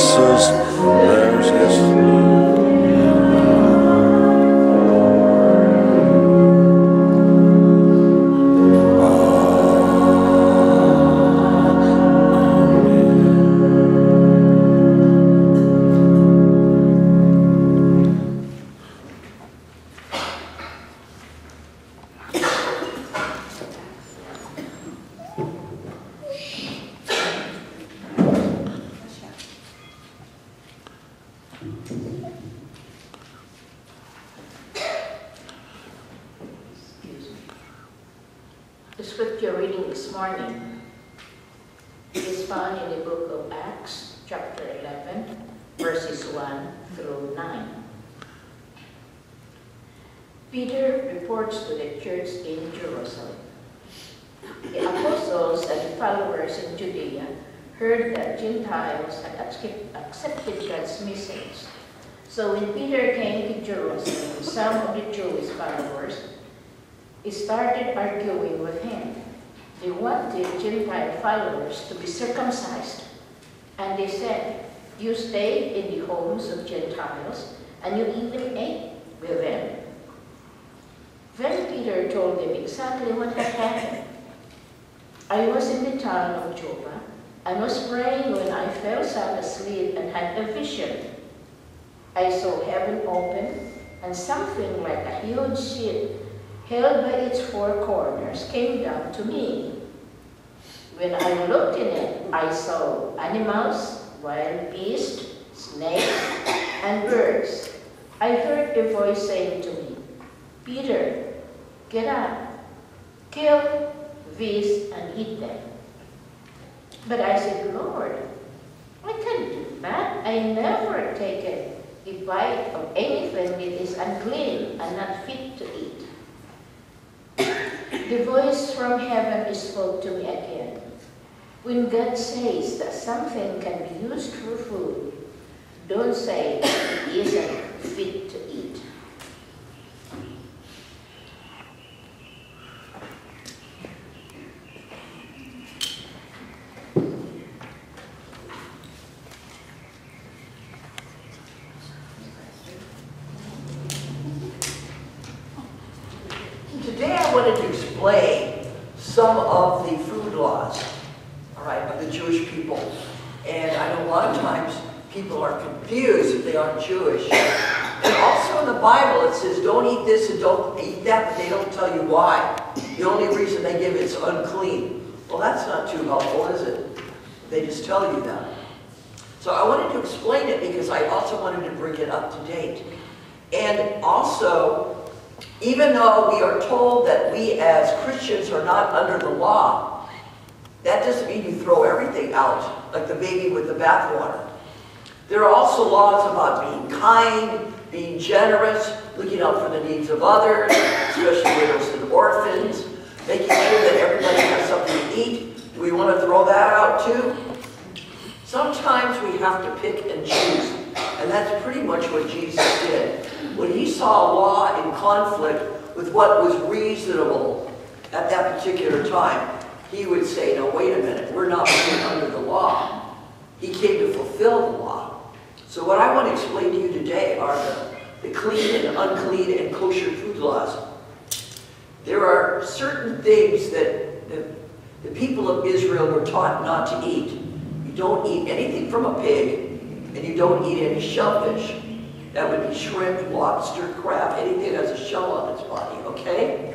Jesus, mercy. The scripture reading this morning is found in the book of Acts, chapter 11, verses 1 through 9. Peter reports to the church in Jerusalem. The apostles and the followers in Judea heard that Gentiles had accepted God's message. So when Peter came to Jerusalem, some of the Jewish followers started arguing with him. They wanted Gentile followers to be circumcised. And they said, "You stayed in the homes of Gentiles, and you even ate with them." Then Peter told them exactly what had happened. "I was in the town of Joppa, and was praying when I fell sound asleep and had a vision. I saw heaven open, and something like a huge ship held by its four corners came down to me. When I looked in it, I saw animals, wild beasts, snakes, and birds. I heard a voice saying to me, 'Peter, get up, kill these and eat them.' But I said, 'Lord, I can't do that. I never taken a bite of anything that is unclean and not fit to eat.' The voice from heaven spoke to me again. When God says that something can be used for food, don't say it isn't fit to eat." Today I wanted to explain some of the food laws, all right, of the Jewish people. And I know a lot of times people are confused if they aren't Jewish. And also in the Bible it says don't eat this and don't eat that, but they don't tell you why. The only reason they give it's unclean. Well, that's not too helpful, is it? They just tell you that. So I wanted to explain it because I also wanted to bring it up to date. And also, even though we are told that we as Christians are not under the law, that doesn't mean you throw everything out like the baby with the bathwater. There are also laws about being kind, being generous, looking out for the needs of others, especially widows and orphans, making sure that everybody has something to eat. Do we want to throw that out too? Sometimes we have to pick and choose, and that's pretty much what Jesus did. When he saw a law in conflict with what was reasonable at that particular time, he would say, "No, wait a minute, we're not living under the law." He came to fulfill the law. So what I want to explain to you today are the clean and unclean and kosher food laws. There are certain things that the people of Israel were taught not to eat. You don't eat anything from a pig, and you don't eat any shellfish. That would be shrimp, lobster, crab, anything that has a shell on its body, okay?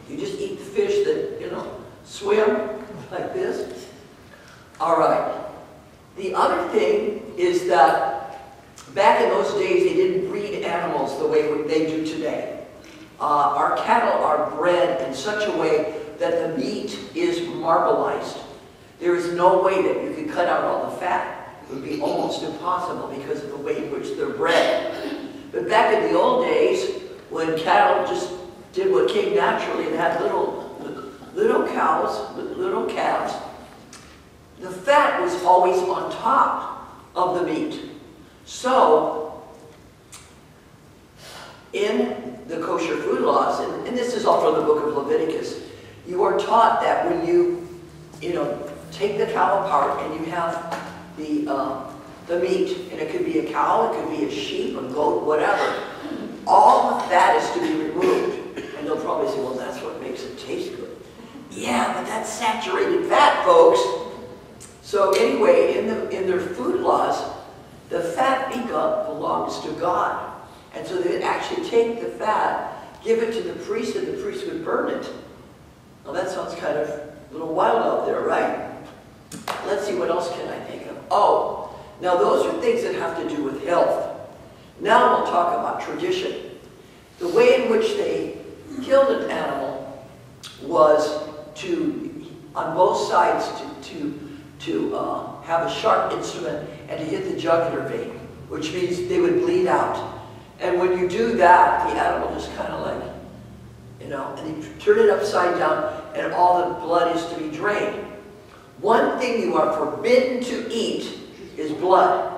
You just eat the fish that, swim like this. All right. The other thing is that back in those days, they didn't breed animals the way they do today. Our cattle are bred in such a way that the meat is marbleized. There is no way that you could cut out all the fat. It would be almost impossible because of the way in which they're bred. But back in the old days, when cattle just did what came naturally and had little cows, little calves, the fat was always on top of the meat. So, in the kosher food laws, and this is all from the book of Leviticus, you are taught that when you take the cow apart and you have the the meat. And it could be a cow, it could be a sheep, a goat, whatever. All the fat is to be removed. And they'll probably say, well, that's what makes it taste good. Yeah, but that's saturated fat, folks. So anyway, in their food laws, the fat belongs to God. And so they'd actually take the fat, give it to the priest, and the priest would burn it. Now that sounds kind of a little wild out there, right? Let's see, what else can I think of? Oh, now those are things that have to do with health. Now we'll talk about tradition. The way in which they killed an animal was to, on both sides, to have a sharp instrument and to hit the jugular vein, which means they would bleed out. And when you do that, the animal just kind of like, you know, and you turn it upside down and all the blood is to be drained. One thing you are forbidden to eat is blood.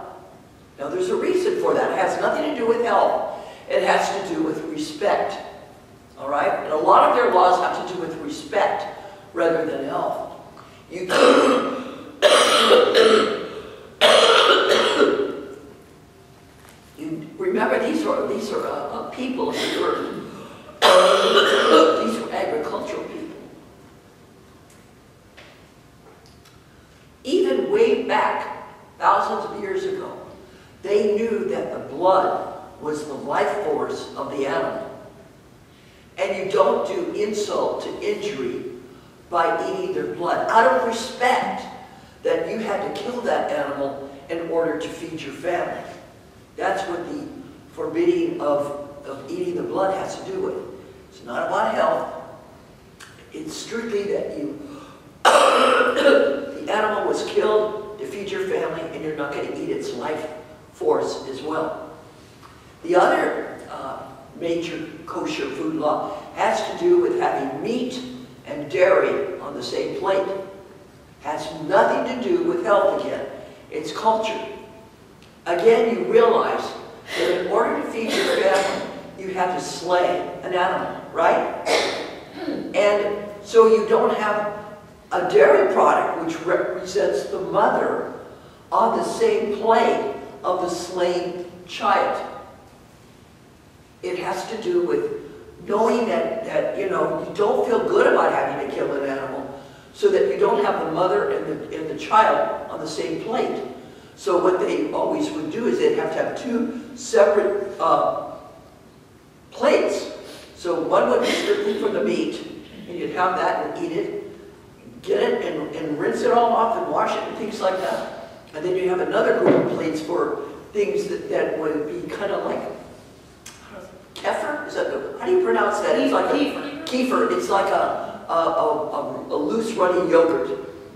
Now there's a reason for that. It has nothing to do with health. It has to do with respect. All right? And a lot of their laws have to do with respect rather than health. You remember, these are people who were these were agricultural people. Even way back, thousands of years ago, they knew that the blood was the life force of the animal. And you don't do insult to injury by eating their blood, out of respect that you had to kill that animal in order to feed your family. That's what the forbidding of eating the blood has to do with. It's not about health. It's strictly that you, the animal was killed to feed your family, and you're not going to eat its life force as well. The other major kosher food law has to do with having meat and dairy on the same plate. Has nothing to do with health again. It's culture. Again, you realize that in order to feed your family, you have to slay an animal, right? And so you don't have a dairy product which represents the mother on the same plate of the slain child. It has to do with knowing that you know, you don't feel good about having to kill an animal, so that you don't have the mother and the child on the same plate. So what they always would do is they'd have to have two separate plates. So one would be strictly for the meat, and you'd have that and eat it, get it and rinse it all off and wash it and things like that. And then you have another group of plates for things that would be kind of like kefir? Is that how do you pronounce that? It's like kefir. It's like a loose running yogurt,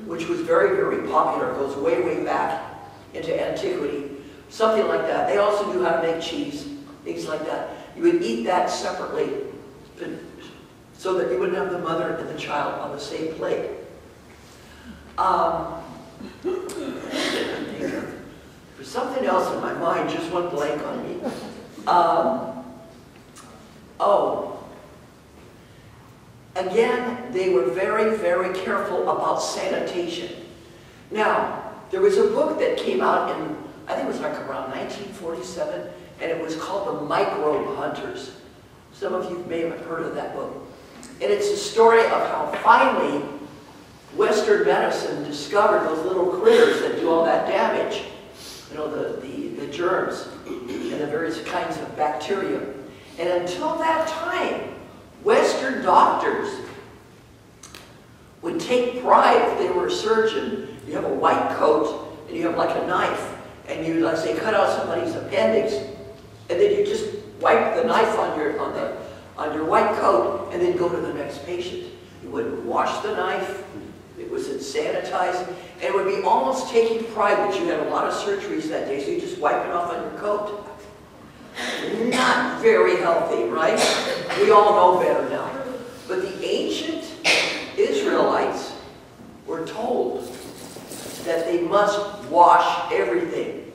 which was very, very popular. It goes way, way back into antiquity. Something like that. They also knew how to make cheese, things like that. You would eat that separately so that you wouldn't have the mother and the child on the same plate. There's something else in my mind, just went blank on me. Again, they were very, very careful about sanitation. Now, there was a book that came out in, I think it was like around 1947, and it was called The Microbe Hunters. Some of you may have heard of that book. And it's a story of how finally Western medicine discovered those little critters that do all that damage. You know, the germs and the various kinds of bacteria. And until that time, Western doctors would take pride if they were a surgeon. You have a white coat and you have like a knife, and you, let's say, cut out somebody's appendix, and then you just wipe the knife on your white coat and then go to the next patient. You would wash the knife, it was sanitized, and it would be almost taking pride that you had a lot of surgeries that day, so you just wipe it off on your coat. Not very healthy, right? We all know better now. But the ancient Israelites were told that they must wash everything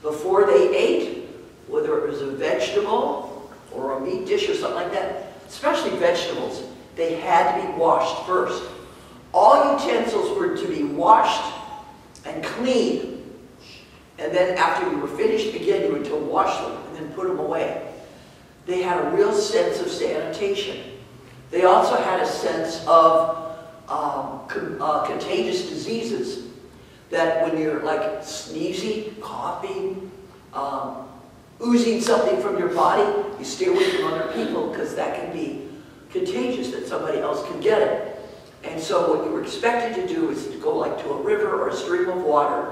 before they ate, whether it was a vegetable or a meat dish or something like that, especially vegetables. They had to be washed first. All utensils were to be washed and cleaned. And then after you were finished again, you would to wash them and then put them away. They had a real sense of sanitation. They also had a sense of contagious diseases, that when you're like sneezing, coughing, oozing something from your body, you stay away from other people because that can be contagious, that somebody else can get it. And so what you were expected to do is to go like to a river or a stream of water,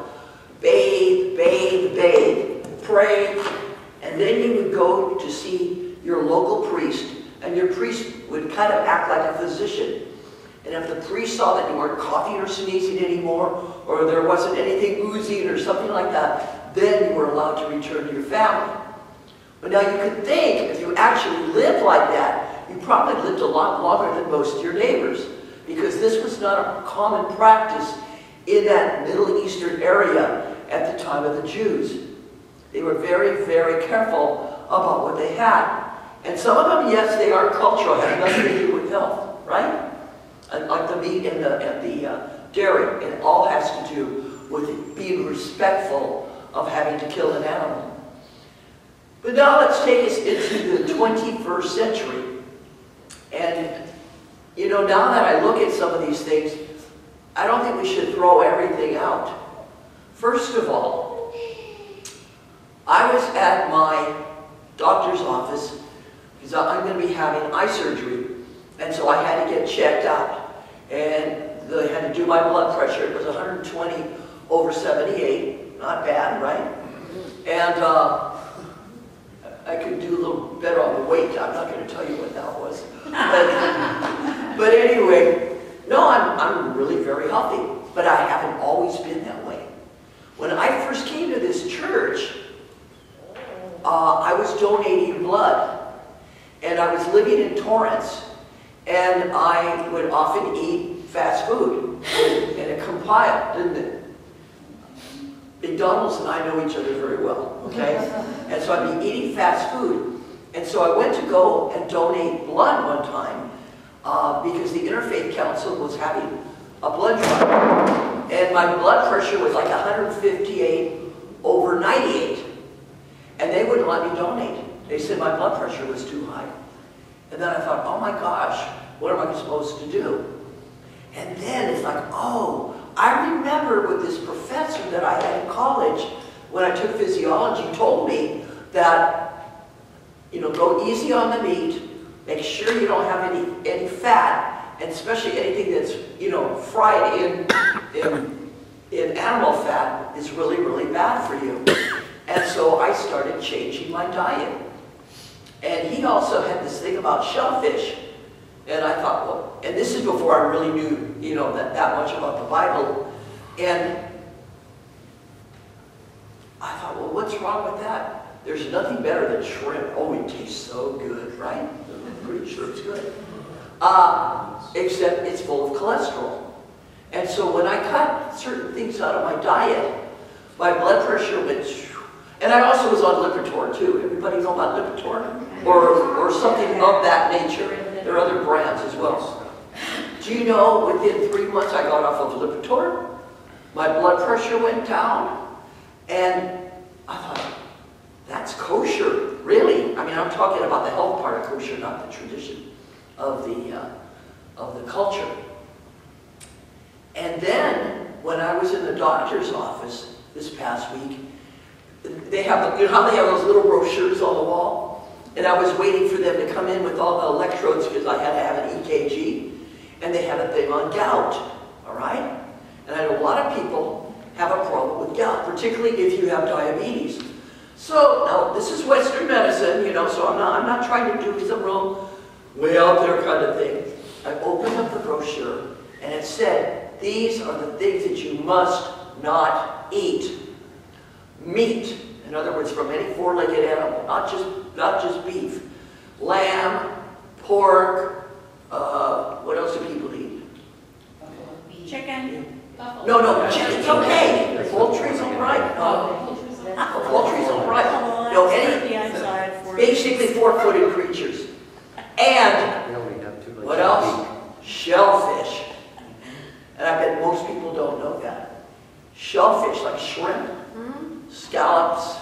bathe, bathe, bathe, pray, and then you would go to see your local priest, and your priest would kind of act like a physician. And if the priest saw that you weren't coughing or sneezing anymore, or there wasn't anything oozing or something like that, then you were allowed to return to your family. But now you could think, if you actually lived like that, you probably lived a lot longer than most of your neighbors, because this was not a common practice in that Middle Eastern area at the time of the Jews. They were very, very careful about what they had. And some of them, yes, they are cultural, have nothing to do with health, right? And like the meat and the dairy, it all has to do with being respectful of having to kill an animal. But now let's take us into the 21st century. And, you know, now that I look at some of these things, I don't think we should throw everything out. First of all, I was at my doctor's office because I'm going to be having eye surgery. And so I had to get checked out. And they had to do my blood pressure. It was 120 over 78. Not bad, right? And I could do a little better on the weight. I'm not going to tell you what that was. But anyway, no, I'm really very healthy. But I haven't always been that way. When I first came to this church, I was donating blood. And I was living in Torrance. And I would often eat fast food. And it compiled, didn't it? McDonald's and I know each other very well, okay? And so I'd be eating fast food. And so I went to go and donate blood one time because the Interfaith Council was having a blood drive. And my blood pressure was like 158 over 98. And they wouldn't let me donate. They said my blood pressure was too high. And then I thought, oh my gosh, what am I supposed to do? And then it's like, oh, I remember what this professor that I had in college when I took physiology told me that, you know, go easy on the meat, make sure you don't have any fat, and especially anything that's, you know, fried in animal fat is really, really bad for you. And so I started changing my diet. And he also had this thing about shellfish. And I thought, well, and this is before I really knew, you know, that much about the Bible. And I thought, well, what's wrong with that? There's nothing better than shrimp. Oh, it tastes so good, right? I'm pretty sure it's good. Except it's full of cholesterol. And so when I cut certain things out of my diet, my blood pressure went, and I also was on Lipitor too. Everybody know about Lipitor? Or something of that nature. There are other brands as well. Do you know, within 3 months I got off of Lipitor, my blood pressure went down, and I thought, that's kosher, really? I mean, I'm talking about the health part of kosher, not the tradition of the culture. And then, when I was in the doctor's office this past week, they have, you know how they have those little brochures on the wall? And I was waiting for them to come in with all the electrodes because I had to have an EKG. And they had a thing on gout, all right? And I know a lot of people have a problem with gout, particularly if you have diabetes. So, now, this is Western medicine, you know, so I'm not trying to do some real way out there kind of thing. I opened up the brochure, and it said, these are the things that you must not eat. Meat, in other words, from any four-legged animal, not just beef. Lamb, pork, what else do people eat? Chicken. No, chicken's okay. Poultry's all right. Poultry's all right. No, basically four-footed creatures. And, what else? Shellfish. And I bet most people don't know that. Shellfish, like shrimp, trots,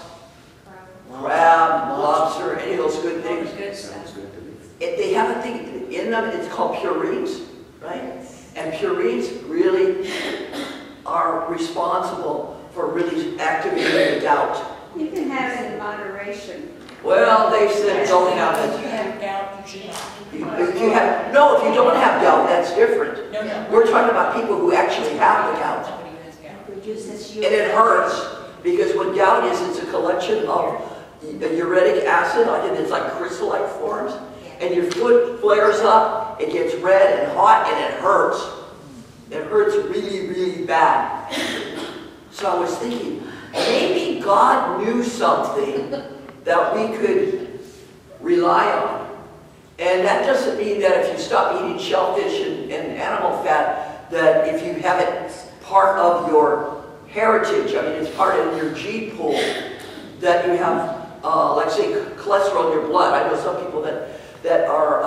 crab, lobster, any of those good things. Sounds good to me. They have a thing in them, it's called purines, right? And purines really are responsible for really activating the gout. You can have it in moderation. Well, they said don't have If you it. have gout, you should not. If you have, no, if you don't have gout, that's different. No. We're talking about people who actually have the gout. Somebody who has gout. Produces And it hurts, because what gout is, it's a collection of uric acid, and it's like crystal-like forms, and your foot flares up, it gets red and hot, and it hurts. It hurts really, really bad. So I was thinking, maybe God knew something that we could rely on. And that doesn't mean that if you stop eating shellfish and animal fat, that if you have it part of your heritage, I mean it's part of your gene pool, that you have, like say, cholesterol in your blood. I know some people that are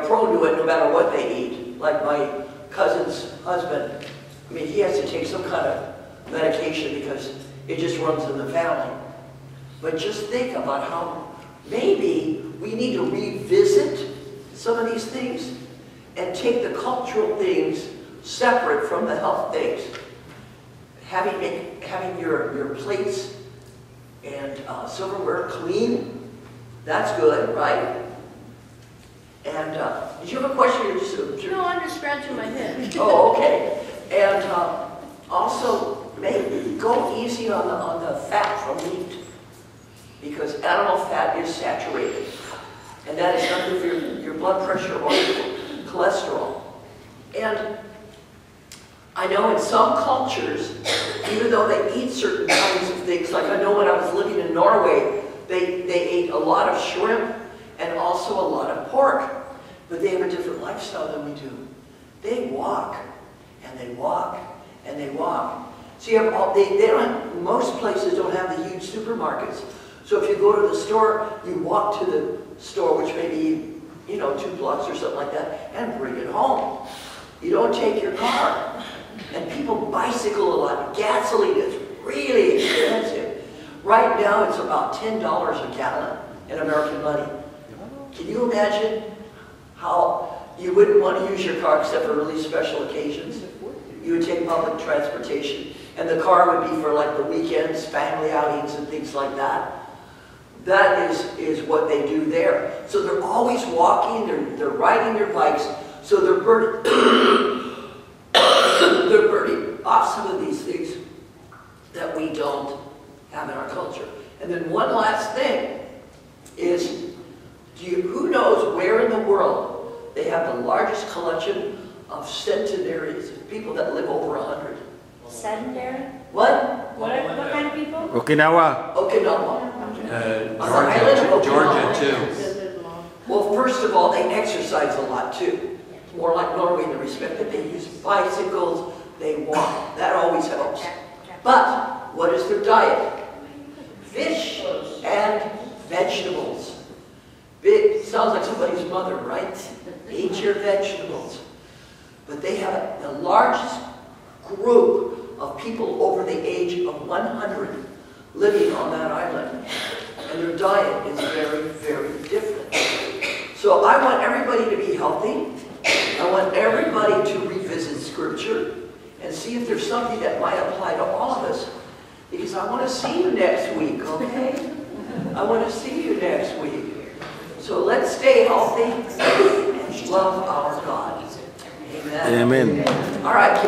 prone to it no matter what they eat. Like my cousin's husband, I mean he has to take some kind of medication because it just runs in the family. But just think about how maybe we need to revisit some of these things and take the cultural things separate from the health things. Having your plates and silverware clean, that's good, right? And did you have a question? You're just No, I'm just scratching my head. Oh, okay. And also, maybe go easy on the fat from meat, because animal fat is saturated, and that is not good for your blood pressure or your cholesterol. And I know in some cultures, even though they eat certain kinds of things, like I know when I was living in Norway, they ate a lot of shrimp and also a lot of pork, but they have a different lifestyle than we do. They walk, and they walk, and they walk. So you have they don't have, most places don't have the huge supermarkets. So if you go to the store, you walk to the store, which may be, 2 blocks or something like that, and bring it home. You don't take your car. And people bicycle a lot. Gasoline is really expensive. Right now, it's about $10 a gallon in American money. Can you imagine how you wouldn't want to use your car except for really special occasions? You would take public transportation, and the car would be for like the weekends, family outings, and things like that. That is what they do there. So they're always walking, they're riding their bikes, so they're burning off some of these things that we don't have in our culture. And then one last thing is, who knows where in the world they have the largest collection of centenaries, people that live over 100? Sedentary? What? What kind of people? Okinawa. Okinawa. Island of Georgia Okinawa. too. Well, first of all, they exercise a lot too. More like Norway in the respect that they use bicycles, they walk. That always helps. But what is their diet? Fish and vegetables. Sounds like somebody's mother, right? Eat your vegetables. But they have the largest group of people over the age of 100 living on that island. And their diet is very, very different. So I want everybody to be healthy. I want everybody to revisit Scripture and see if there's something that might apply to all of us. Because I want to see you next week, okay? I want to see you next week. So let's stay healthy and love our God. Amen. Amen. All right.